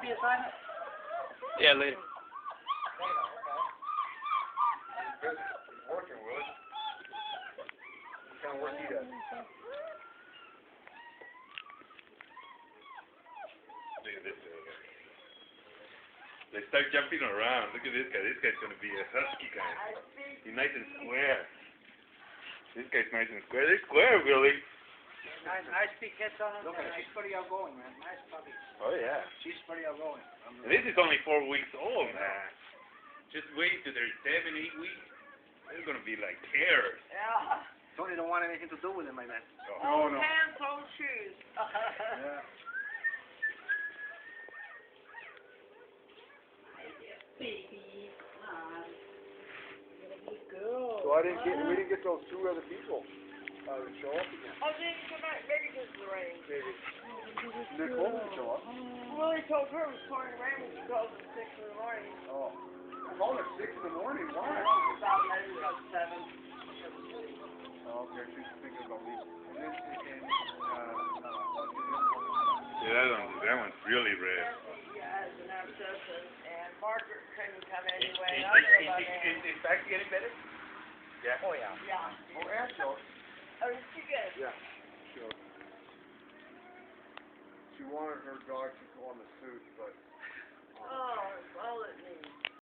puppy assignment? Yeah, later. He's working, Willie. What kind of work he does? Look at this guy. They start jumping around. Look at this guy. This guy's going to be a husky guy. He's nice and square. This guy's nice and square. They're square, Willie. Nice big kids on him. She's pretty outgoing, man. Nice puppy. Oh, yeah. She's pretty outgoing. And this is only 4 weeks old, man. Just wait till they're 7, 8 weeks. They're going to be like hares. Yeah. Tony don't want anything to do with him, my man. Oh, no. Hands, old shoes. Yeah. Baby, come on. You're a good girl. So we didn't get those 2 other people to show up again. Oh, they didn't come back. Maybe because of the rain. Maybe. They're supposed to show up. Willie told her it was pouring rain when she called at 6 in the morning. Oh. I called at 6 in the morning. Why? About maybe about 7. Oh, okay. She's thinking about leaving. And then, that one's really red. Guys and abscesses, and Margaret couldn't come anyway. Is I don't know about that. in fact getting better? Yeah. Oh, yeah. Yeah. Oh, yeah, sure. Oh, she good. Yeah, sure. She wanted her dog to go on the suit, but... Oh, that's all it needs.